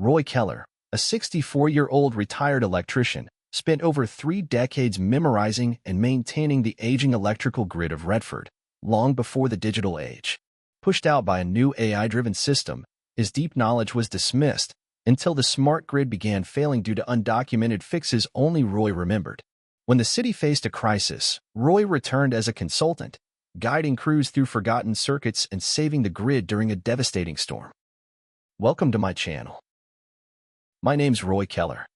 Roy Keller, a 64-year-old retired electrician, spent over 3 decades memorizing and maintaining the aging electrical grid of Redford, long before the digital age. Pushed out by a new AI-driven system, his deep knowledge was dismissed until the smart grid began failing due to undocumented fixes only Roy remembered. When the city faced a crisis, Roy returned as a consultant, guiding crews through forgotten circuits and saving the grid during a devastating storm. Welcome to my channel. My name's Roy Keller.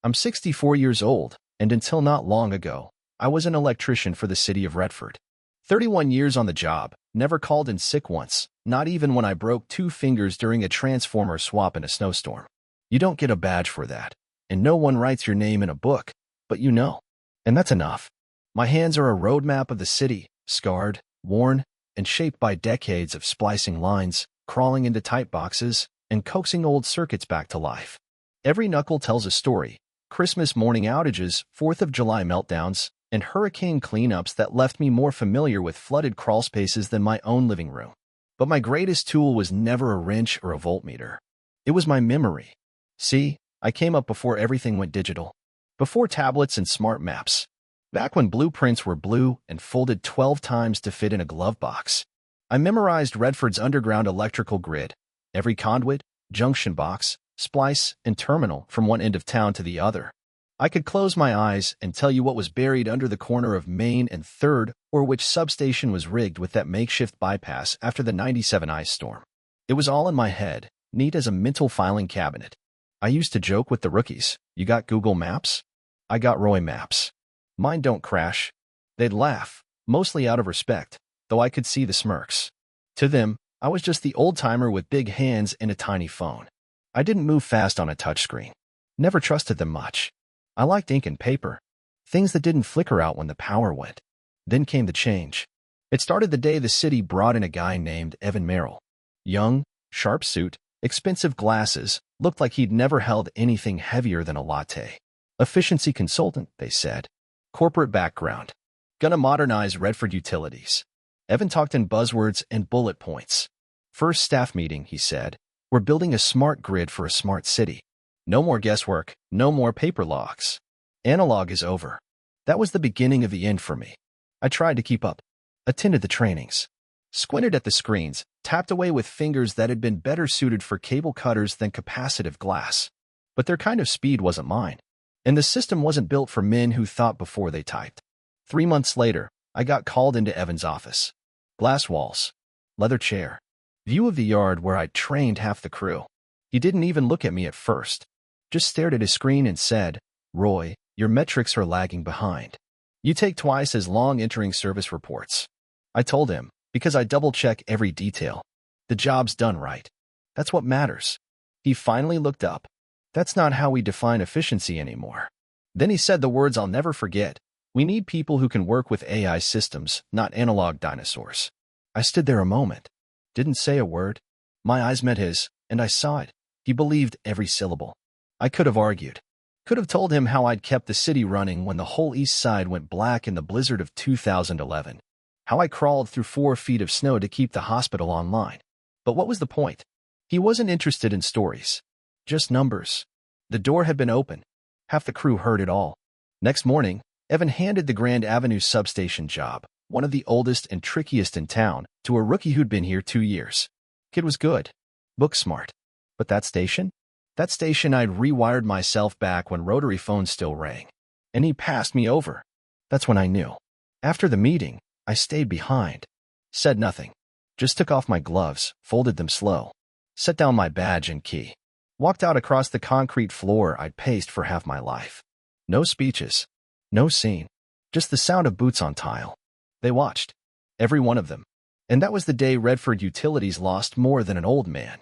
I'm 64 years old, and until not long ago, I was an electrician for the city of Redford. 31 years on the job, never called in sick once, not even when I broke 2 fingers during a transformer swap in a snowstorm. You don't get a badge for that, and no one writes your name in a book, but you know. And that's enough. My hands are a roadmap of the city, scarred, worn, and shaped by decades of splicing lines, crawling into tight boxes, and coaxing old circuits back to life. Every knuckle tells a story: Christmas morning outages, 4th of July meltdowns, and hurricane cleanups that left me more familiar with flooded crawlspaces than my own living room. But my greatest tool was never a wrench or a voltmeter. It was my memory. See, I came up before everything went digital. Before tablets and smart maps. Back when blueprints were blue and folded 12 times to fit in a glove box. I memorized Redford's underground electrical grid, every conduit, junction box, splice, and terminal from one end of town to the other. I could close my eyes and tell you what was buried under the corner of Main and 3rd, or which substation was rigged with that makeshift bypass after the '97 ice storm. It was all in my head, neat as a mental filing cabinet. I used to joke with the rookies, "You got Google Maps? I got Roy Maps. Mine don't crash." They'd laugh, mostly out of respect, though I could see the smirks. To them, I was just the old-timer with big hands and a tiny phone. I didn't move fast on a touchscreen. Never trusted them much. I liked ink and paper, things that didn't flicker out when the power went. Then came the change. It started the day the city brought in a guy named Evan Merrill. Young, sharp suit, expensive glasses, looked like he'd never held anything heavier than a latte. Efficiency consultant, they said. Corporate background. Gonna modernize Redford utilities. Evan talked in buzzwords and bullet points. First staff meeting, he said. We're building a smart grid for a smart city. No more guesswork, no more paper logs. Analog is over. That was the beginning of the end for me. I tried to keep up. Attended the trainings. Squinted at the screens, tapped away with fingers that had been better suited for cable cutters than capacitive glass. But their kind of speed wasn't mine. And the system wasn't built for men who thought before they typed. 3 months later, I got called into Evan's office. Glass walls. Leather chair. View of the yard where I'd trained half the crew. He didn't even look at me at first. Just stared at his screen and said, "Roy, your metrics are lagging behind. You take twice as long entering service reports." I told him, because I double-check every detail. The job's done right. That's what matters. He finally looked up. That's not how we define efficiency anymore. Then he said the words I'll never forget. We need people who can work with AI systems, not analog dinosaurs. I stood there a moment. Didn't say a word. My eyes met his, and I saw it. He believed every syllable. I could have argued. Could have told him how I'd kept the city running when the whole east side went black in the blizzard of 2011. How I crawled through 4 feet of snow to keep the hospital online. But what was the point? He wasn't interested in stories. Just numbers. The door had been open. Half the crew heard it all. Next morning, Evan handed the Grand Avenue substation job, one of the oldest and trickiest in town, to a rookie who'd been here 2 years. Kid was good. Book smart. But that station? That station I'd rewired myself back when rotary phones still rang. And he passed me over. That's when I knew. After the meeting, I stayed behind. Said nothing. Just took off my gloves, folded them slow. Set down my badge and key. Walked out across the concrete floor I'd paced for half my life. No speeches. No scene. Just the sound of boots on tile. They watched. Every one of them. And that was the day Redford Utilities lost more than an old man.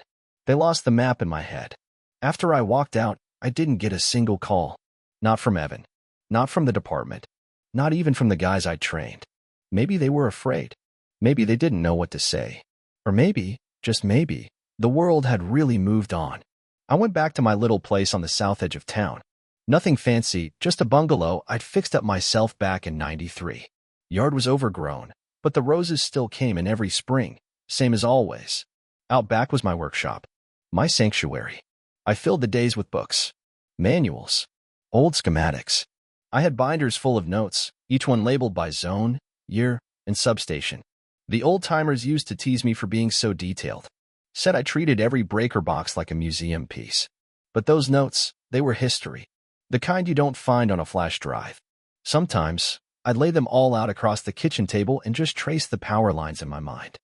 They lost the map in my head. After I walked out, I didn't get a single call. Not from Evan. Not from the department. Not even from the guys I'd trained. Maybe they were afraid. Maybe they didn't know what to say. Or maybe, just maybe, the world had really moved on. I went back to my little place on the south edge of town. Nothing fancy, just a bungalow I'd fixed up myself back in '93. Yard was overgrown, but the roses still came in every spring, same as always. Out back was my workshop. My sanctuary. I filled the days with books, manuals, old schematics. I had binders full of notes, each one labeled by zone, year, and substation. The old-timers used to tease me for being so detailed. Said I treated every breaker box like a museum piece. But those notes, they were history. The kind you don't find on a flash drive. Sometimes, I'd lay them all out across the kitchen table and just trace the power lines in my mind.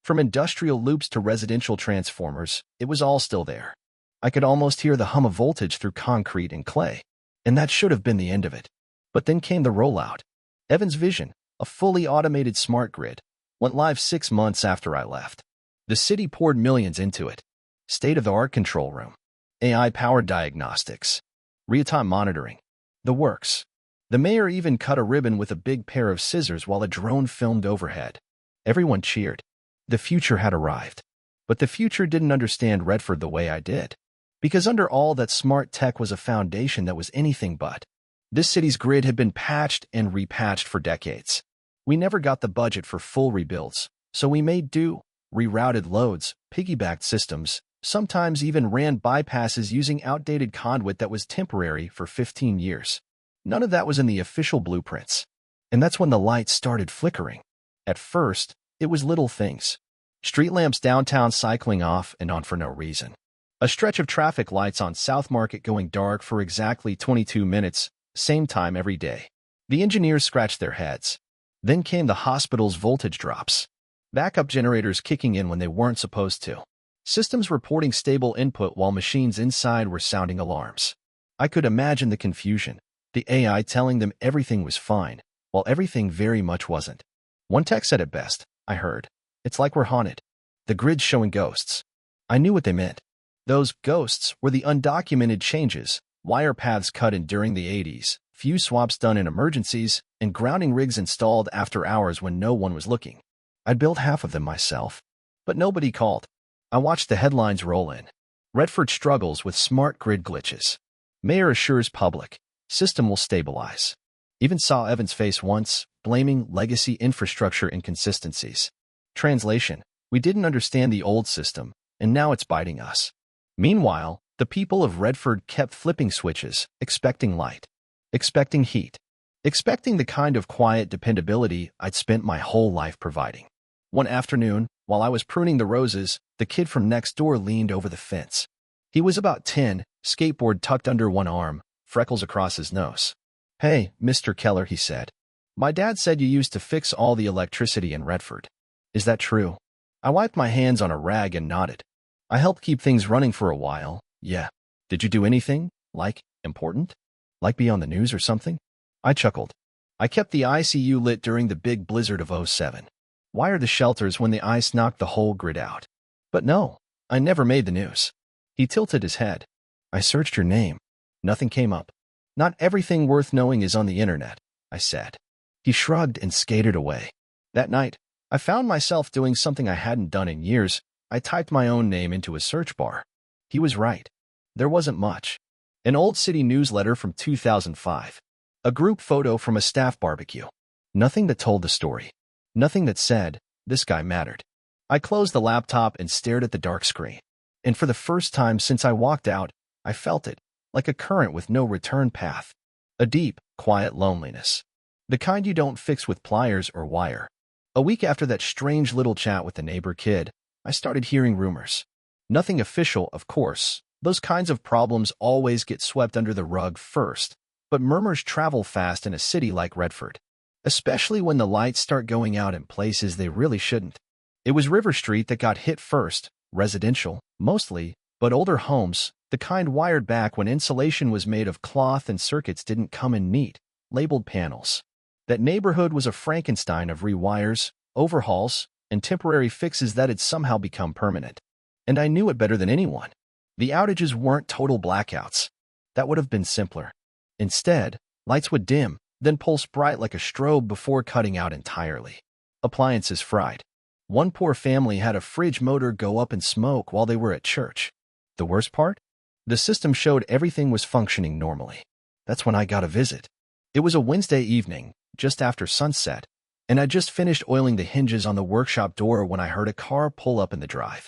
From industrial loops to residential transformers, it was all still there. I could almost hear the hum of voltage through concrete and clay. And that should have been the end of it. But then came the rollout. Evan's vision, a fully automated smart grid, went live 6 months after I left. The city poured millions into it. State-of-the-art control room, AI-powered diagnostics, real-time monitoring, the works. The mayor even cut a ribbon with a big pair of scissors while a drone filmed overhead. Everyone cheered. The future had arrived. But the future didn't understand Redford the way I did. Because under all that smart tech was a foundation that was anything but. This city's grid had been patched and repatched for decades. We never got the budget for full rebuilds, so we made do, rerouted loads, piggybacked systems, sometimes even ran bypasses using outdated conduit that was temporary for 15 years. None of that was in the official blueprints. And that's when the lights started flickering. At first, it was little things. Street lamps downtown cycling off and on for no reason. A stretch of traffic lights on South Market going dark for exactly 22 minutes, same time every day. The engineers scratched their heads. Then came the hospital's voltage drops. Backup generators kicking in when they weren't supposed to. Systems reporting stable input while machines inside were sounding alarms. I could imagine the confusion. The AI telling them everything was fine, while everything very much wasn't. One tech said it best, I heard. It's like we're haunted. The grid's showing ghosts. I knew what they meant. Those ghosts were the undocumented changes, wire paths cut in during the 80s, few swaps done in emergencies, and grounding rigs installed after hours when no one was looking. I'd built half of them myself. But nobody called. I watched the headlines roll in. Redford struggles with smart grid glitches. Mayor assures public. System will stabilize. Even saw Evan's face once, blaming legacy infrastructure inconsistencies. Translation: we didn't understand the old system, and now it's biting us. Meanwhile, the people of Redford kept flipping switches, expecting light, expecting heat, expecting the kind of quiet dependability I'd spent my whole life providing. One afternoon, while I was pruning the roses, the kid from next door leaned over the fence. He was about 10, skateboard tucked under one arm, freckles across his nose. "Hey, Mr. Keller," he said. "My dad said you used to fix all the electricity in Redford. Is that true?" I wiped my hands on a rag and nodded. "I helped keep things running for a while, yeah. Did you do anything, like, important? Like be on the news or something?" I chuckled. "I kept the ICU lit during the big blizzard of '07. Wired the shelters when the ice knocked the whole grid out. But no, I never made the news." He tilted his head. "I searched your name. Nothing came up." "Not everything worth knowing is on the internet," I said. He shrugged and skated away. That night, I found myself doing something I hadn't done in years. I typed my own name into a search bar. He was right. There wasn't much. An old city newsletter from 2005. A group photo from a staff barbecue. Nothing that told the story. Nothing that said, this guy mattered. I closed the laptop and stared at the dark screen. And for the first time since I walked out, I felt it, like a current with no return path. A deep, quiet loneliness. The kind you don't fix with pliers or wire. A week after that strange little chat with the neighbor kid, I started hearing rumors. Nothing official, of course. Those kinds of problems always get swept under the rug first. But murmurs travel fast in a city like Redford. Especially when the lights start going out in places they really shouldn't. It was River Street that got hit first, residential, mostly, but older homes, the kind wired back when insulation was made of cloth and circuits didn't come in neat, labeled panels. That neighborhood was a Frankenstein of rewires, overhauls, and temporary fixes that had somehow become permanent. And I knew it better than anyone. The outages weren't total blackouts. That would have been simpler. Instead, lights would dim, then pulse bright like a strobe before cutting out entirely. Appliances fried. One poor family had a fridge motor go up in smoke while they were at church. The worst part? The system showed everything was functioning normally. That's when I got a visit. It was a Wednesday evening, just after sunset, and I'd just finished oiling the hinges on the workshop door when I heard a car pull up in the drive.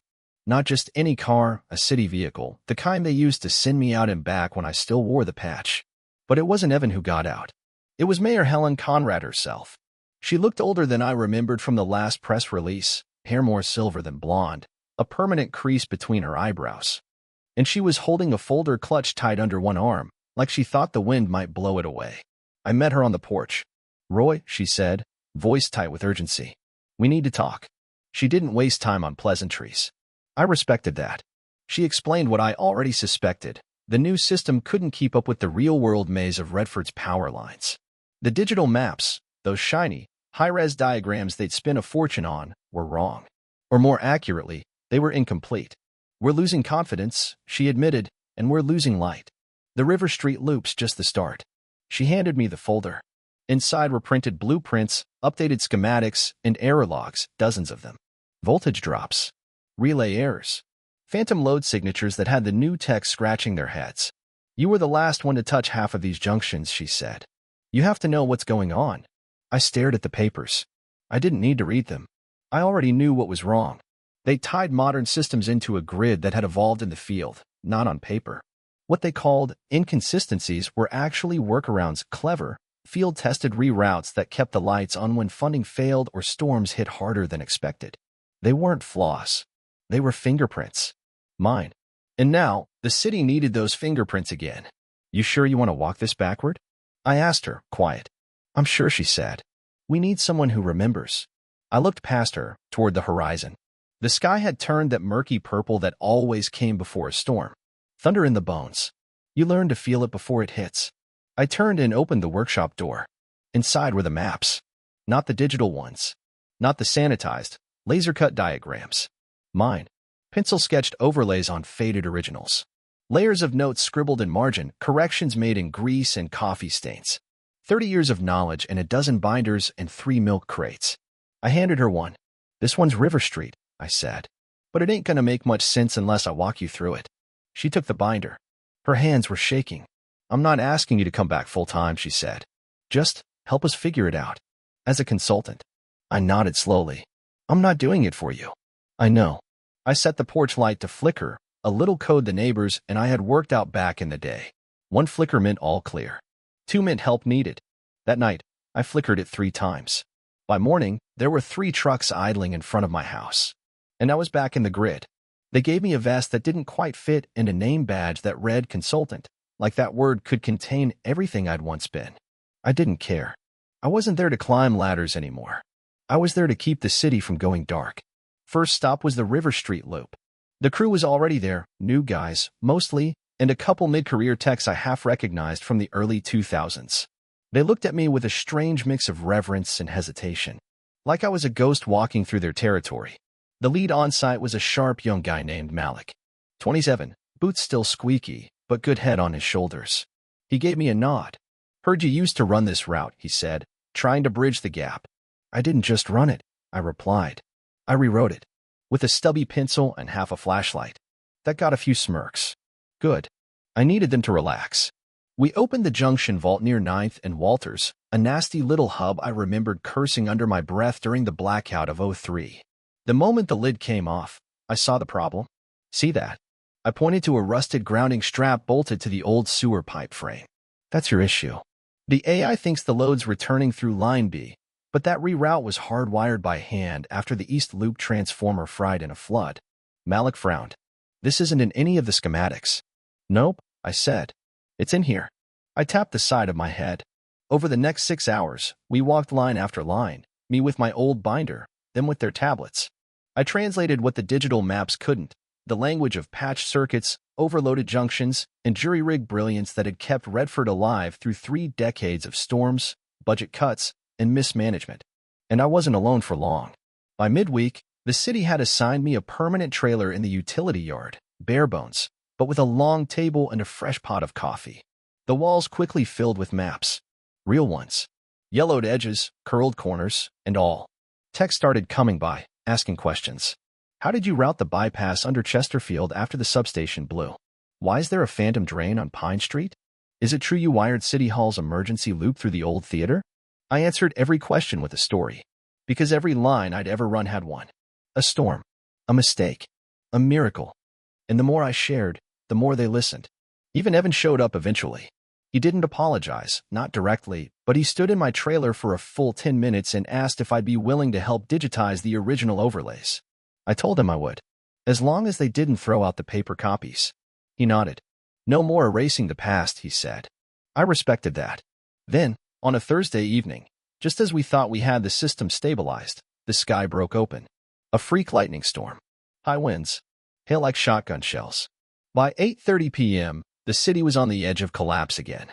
Not just any car, a city vehicle, the kind they used to send me out and back when I still wore the patch. But it wasn't Evan who got out. It was Mayor Helen Conrad herself. She looked older than I remembered from the last press release, hair more silver than blonde, a permanent crease between her eyebrows. And she was holding a folder clutch tied under one arm, like she thought the wind might blow it away. I met her on the porch. "Roy," she said, voice tight with urgency. "We need to talk." She didn't waste time on pleasantries. I respected that. She explained what I already suspected. The new system couldn't keep up with the real-world maze of Redford's power lines. The digital maps, those shiny, high-res diagrams they'd spent a fortune on, were wrong. Or more accurately, they were incomplete. "We're losing confidence," she admitted, "and we're losing light. The River Street loop's just the start." She handed me the folder. Inside were printed blueprints, updated schematics, and error logs, dozens of them. Voltage drops. Relay errors. Phantom load signatures that had the new techs scratching their heads. "You were the last one to touch half of these junctions," she said. "You have to know what's going on." I stared at the papers. I didn't need to read them. I already knew what was wrong. They tied modern systems into a grid that had evolved in the field, not on paper. What they called inconsistencies were actually workarounds, clever, field-tested reroutes that kept the lights on when funding failed or storms hit harder than expected. They weren't flaws. They were fingerprints. Mine. And now, the city needed those fingerprints again. "You sure you want to walk this backward?" I asked her, quiet. "I'm sure," she said. "We need someone who remembers." I looked past her, toward the horizon. The sky had turned that murky purple that always came before a storm. Thunder in the bones. You learn to feel it before it hits. I turned and opened the workshop door. Inside were the maps. Not the digital ones. Not the sanitized, laser-cut diagrams. Mine. Pencil-sketched overlays on faded originals. Layers of notes scribbled in margin, corrections made in grease and coffee stains. 30 years of knowledge and a dozen binders and 3 milk crates. I handed her one. "This one's River Street," I said. "But it ain't gonna make much sense unless I walk you through it." She took the binder. Her hands were shaking. "I'm not asking you to come back full-time," she said. "Just help us figure it out. As a consultant." I nodded slowly. "I'm not doing it for you." "I know." I set the porch light to flicker, a little code the neighbors and I had worked out back in the day. 1 flicker meant all clear. 2 meant help needed. That night, I flickered it 3 times. By morning, there were 3 trucks idling in front of my house. And I was back in the grid. They gave me a vest that didn't quite fit and a name badge that read consultant, like that word could contain everything I'd once been. I didn't care. I wasn't there to climb ladders anymore. I was there to keep the city from going dark. First stop was the River Street loop. The crew was already there, new guys, mostly, and a couple mid-career techs I half recognized from the early 2000s. They looked at me with a strange mix of reverence and hesitation, like I was a ghost walking through their territory. The lead on-site was a sharp young guy named Malik. 27, boots still squeaky, but good head on his shoulders. He gave me a nod. "Heard you used to run this route," he said, trying to bridge the gap. "I didn't just run it," I replied. "I rewrote it. With a stubby pencil and half a flashlight." That got a few smirks. Good. I needed them to relax. We opened the junction vault near 9th and Walters, a nasty little hub I remembered cursing under my breath during the blackout of '03. The moment the lid came off, I saw the problem. "See that?" I pointed to a rusted grounding strap bolted to the old sewer pipe frame. "That's your issue. The AI thinks the load's returning through line B, but that reroute was hardwired by hand after the East Loop transformer fried in a flood." Malik frowned. "This isn't in any of the schematics." "Nope," I said. "It's in here." I tapped the side of my head. Over the next 6 hours, we walked line after line, me with my old binder, them with their tablets. I translated what the digital maps couldn't, the language of patched circuits, overloaded junctions, and jury-rig brilliance that had kept Redford alive through 3 decades of storms, budget cuts, and mismanagement. And I wasn't alone for long. By midweek, the city had assigned me a permanent trailer in the utility yard, bare bones, but with a long table and a fresh pot of coffee. The walls quickly filled with maps. Real ones. Yellowed edges, curled corners, and all. Tech started coming by, asking questions. "How did you route the bypass under Chesterfield after the substation blew? Why is there a phantom drain on Pine Street? Is it true you wired City Hall's emergency loop through the old theater?" I answered every question with a story. Because every line I'd ever run had one. A storm. A mistake. A miracle. And the more I shared, the more they listened. Even Evan showed up eventually. He didn't apologize, not directly, but he stood in my trailer for a full 10 minutes and asked if I'd be willing to help digitize the original overlays. I told him I would, as long as they didn't throw out the paper copies. He nodded. No more erasing the past, he said. I respected that. Then, on a Thursday evening, just as we thought we had the system stabilized, the sky broke open. A freak lightning storm. High winds. Hail like shotgun shells. By 8:30 p.m., the city was on the edge of collapse again.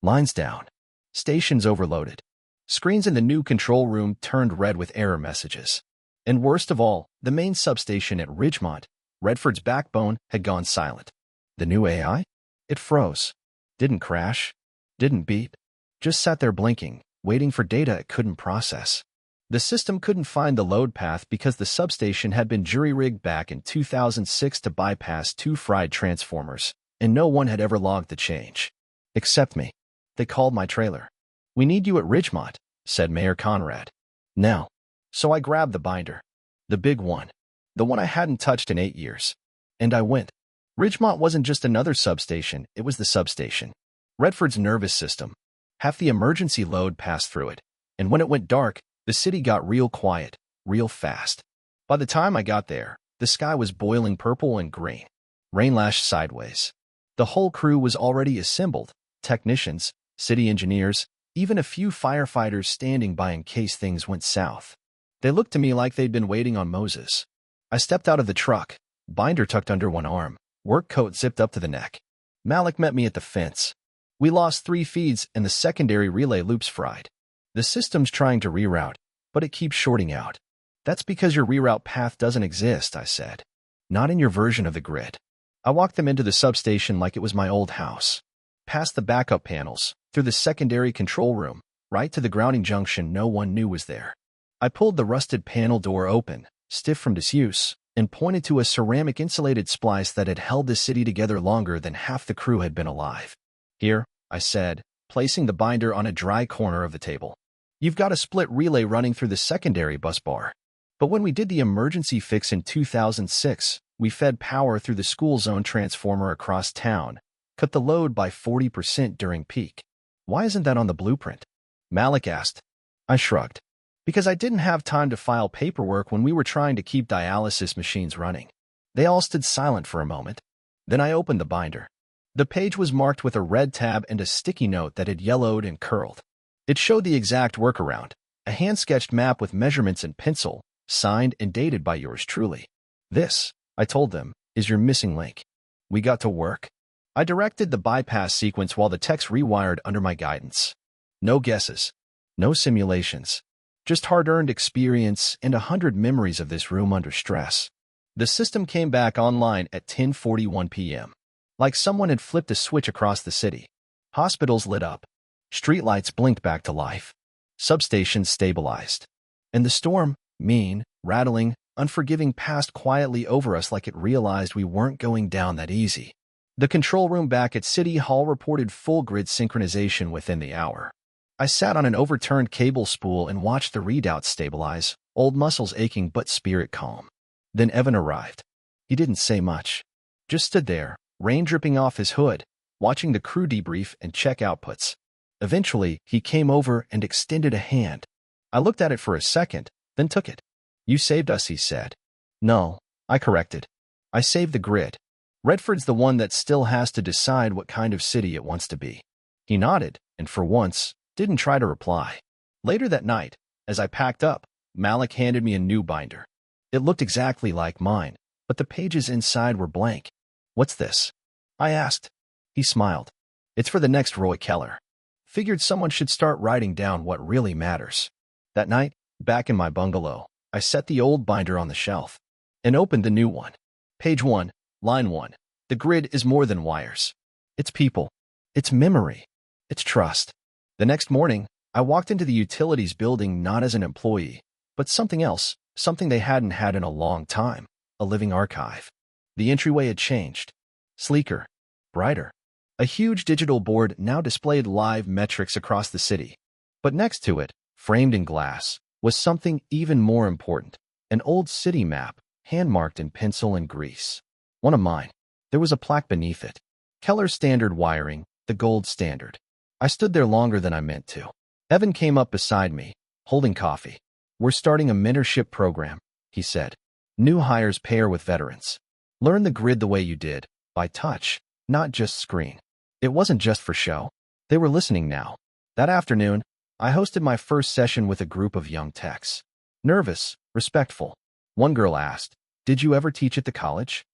Lines down. Stations overloaded. Screens in the new control room turned red with error messages. And worst of all, the main substation at Ridgemont, Redford's backbone, had gone silent. The new AI? It froze. Didn't crash. Didn't beep. Just sat there blinking, waiting for data it couldn't process. The system couldn't find the load path because the substation had been jury-rigged back in 2006 to bypass two fried transformers, and no one had ever logged the change. Except me. They called my trailer. "We need you at Ridgemont," said Mayor Conrad. "Now." So I grabbed the binder. The big one. The one I hadn't touched in 8 years. And I went. Ridgemont wasn't just another substation, it was the substation. Redford's nervous system. Half the emergency load passed through it. And when it went dark, the city got real quiet, real fast. By the time I got there, the sky was boiling purple and green. Rain lashed sideways. The whole crew was already assembled, technicians, city engineers, even a few firefighters standing by in case things went south. They looked to me like they'd been waiting on Moses. I stepped out of the truck, binder tucked under one arm, work coat zipped up to the neck. Malik met me at the fence. We lost 3 feeds and the secondary relay loops fried. The system's trying to reroute, but it keeps shorting out. "That's because your reroute path doesn't exist," I said. "Not in your version of the grid." I walked them into the substation like it was my old house. Past the backup panels, through the secondary control room, right to the grounding junction no one knew was there. I pulled the rusted panel door open, stiff from disuse, and pointed to a ceramic insulated splice that had held the city together longer than half the crew had been alive. "Here," I said, placing the binder on a dry corner of the table. "You've got a split relay running through the secondary bus bar." But when we did the emergency fix in 2006, we fed power through the school zone transformer across town, cut the load by 40% during peak. "Why isn't that on the blueprint?" Malik asked. I shrugged. "Because I didn't have time to file paperwork when we were trying to keep dialysis machines running." They all stood silent for a moment. Then I opened the binder. The page was marked with a red tab and a sticky note that had yellowed and curled. It showed the exact workaround, a hand-sketched map with measurements in pencil, signed and dated by yours truly. "This," I told them, "is your missing link." We got to work. I directed the bypass sequence while the techs rewired under my guidance. No guesses. No simulations. Just hard-earned experience and 100 memories of this room under stress. The system came back online at 10:41 p.m. Like someone had flipped a switch across the city. Hospitals lit up. Streetlights blinked back to life. Substations stabilized. And the storm, mean, rattling, unforgiving, passed quietly over us like it realized we weren't going down that easy. The control room back at City Hall reported full grid synchronization within the hour. I sat on an overturned cable spool and watched the readouts stabilize, old muscles aching but spirit calm. Then Evan arrived. He didn't say much. Just stood there, rain dripping off his hood, watching the crew debrief and check outputs. Eventually, he came over and extended a hand. I looked at it for a second, then took it. "You saved us," he said. "No," I corrected. "I saved the grid. Redford's the one that still has to decide what kind of city it wants to be." He nodded, and for once, didn't try to reply. Later that night, as I packed up, Malik handed me a new binder. It looked exactly like mine, but the pages inside were blank. "What's this?" I asked. He smiled. "It's for the next Roy Keller." Figured someone should start writing down what really matters. That night, back in my bungalow, I set the old binder on the shelf and opened the new one. Page 1, line 1. The grid is more than wires. It's people. It's memory. It's trust. The next morning, I walked into the utilities building not as an employee, but something else, something they hadn't had in a long time, a living archive. The entryway had changed. Sleeker. Brighter. A huge digital board now displayed live metrics across the city. But next to it, framed in glass, was something even more important, an old city map, hand-marked in pencil and grease. One of mine. There was a plaque beneath it. Keller standard wiring, the gold standard. I stood there longer than I meant to. Evan came up beside me, holding coffee. "We're starting a mentorship program," he said. "New hires pair with veterans. Learn the grid the way you did, by touch, not just screen." It wasn't just for show. They were listening now. That afternoon, I hosted my first session with a group of young techs. Nervous, respectful. One girl asked, "Did you ever teach at the college?"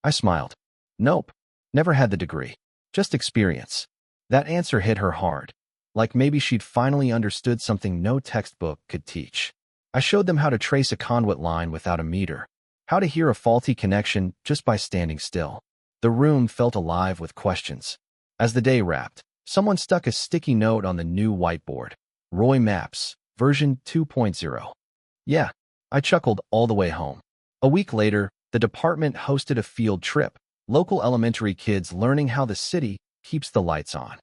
I smiled. "Nope. Never had the degree. Just experience." That answer hit her hard. Like maybe she'd finally understood something no textbook could teach. I showed them how to trace a conduit line without a meter, how to hear a faulty connection just by standing still. The room felt alive with questions. As the day wrapped, someone stuck a sticky note on the new whiteboard. "Roy Maps, version 2.0. Yeah, I chuckled all the way home. A week later, the department hosted a field trip, local elementary kids learning how the city keeps the lights on.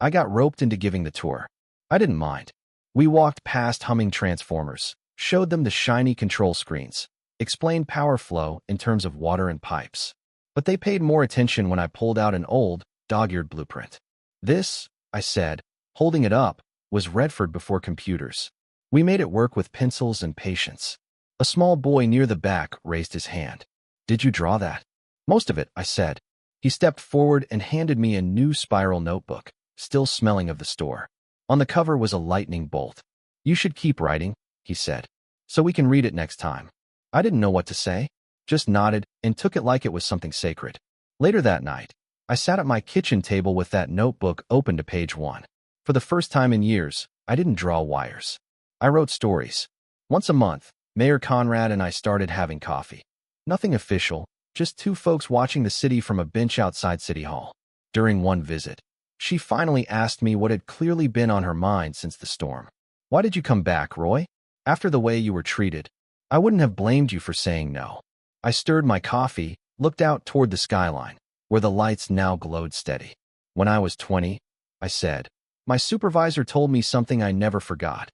I got roped into giving the tour. I didn't mind. We walked past humming transformers, showed them the shiny control screens, explained power flow in terms of water and pipes. But they paid more attention when I pulled out an old, dog-eared blueprint. "This," I said, holding it up, "was Redford before computers. We made it work with pencils and patience." A small boy near the back raised his hand. "Did you draw that?" "Most of it," I said. He stepped forward and handed me a new spiral notebook, still smelling of the store. On the cover was a lightning bolt. "You should keep writing," he said, "so we can read it next time." I didn't know what to say, just nodded and took it like it was something sacred. Later that night, I sat at my kitchen table with that notebook open to page 1. For the first time in years, I didn't draw wires. I wrote stories. Once a month, Mayor Conrad and I started having coffee. Nothing official, just two folks watching the city from a bench outside City Hall. During one visit, she finally asked me what had clearly been on her mind since the storm. "Why did you come back, Roy? After the way you were treated, I wouldn't have blamed you for saying no." I stirred my coffee, looked out toward the skyline, where the lights now glowed steady. "When I was 20, I said, my supervisor told me something I never forgot.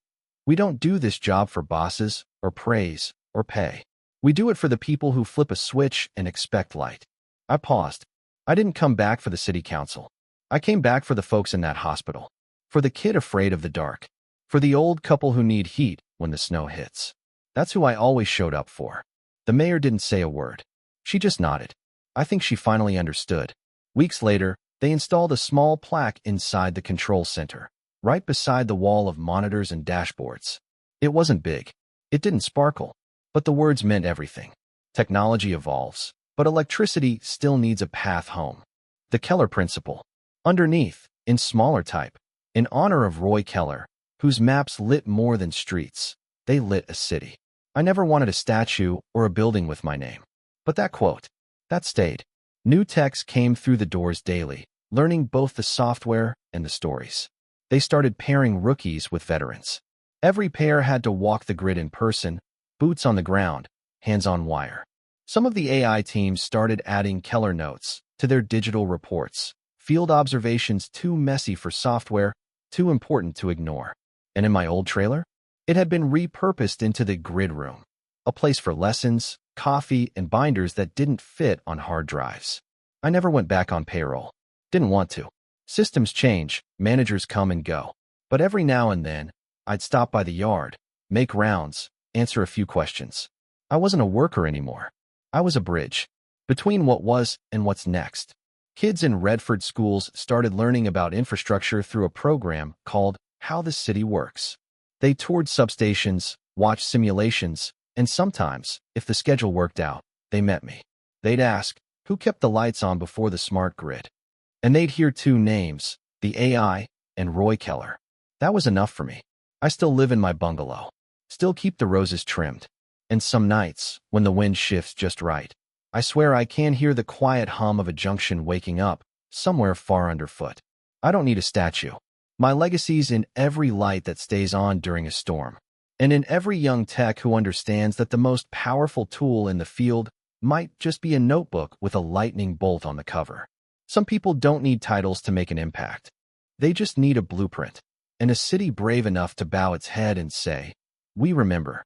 We don't do this job for bosses, or praise, or pay. We do it for the people who flip a switch and expect light." I paused. I didn't come back for the city council. I came back for the folks in that hospital. For the kid afraid of the dark. For the old couple who need heat when the snow hits. That's who I always showed up for. The mayor didn't say a word. She just nodded. I think she finally understood. Weeks later, they installed a small plaque inside the control center, right beside the wall of monitors and dashboards. It wasn't big. It didn't sparkle. But the words meant everything. Technology evolves, but electricity still needs a path home. The Keller principle. Underneath, in smaller type, in honor of Roy Keller, whose maps lit more than streets, they lit a city. I never wanted a statue or a building with my name. But that quote, that stayed. New techs came through the doors daily, learning both the software and the stories. They started pairing rookies with veterans. Every pair had to walk the grid in person, boots on the ground, hands on wire. Some of the AI teams started adding Keller notes to their digital reports, field observations too messy for software, too important to ignore. And in my old trailer, it had been repurposed into the grid room, a place for lessons, coffee, and binders that didn't fit on hard drives. I never went back on payroll. Didn't want to. Systems change, managers come and go. But every now and then, I'd stop by the yard, make rounds, answer a few questions. I wasn't a worker anymore. I was a bridge between what was and what's next. Kids in Redford schools started learning about infrastructure through a program called How the City Works. They toured substations, watched simulations, and sometimes, if the schedule worked out, they met me. They'd ask, who kept the lights on before the smart grid? And they'd hear two names, the AI and Roy Keller. That was enough for me. I still live in my bungalow, still keep the roses trimmed. And some nights, when the wind shifts just right, I swear I can hear the quiet hum of a junction waking up somewhere far underfoot. I don't need a statue. My legacy's in every light that stays on during a storm, and in every young tech who understands that the most powerful tool in the field might just be a notebook with a lightning bolt on the cover. Some people don't need titles to make an impact. They just need a blueprint, and a city brave enough to bow its head and say, "We remember."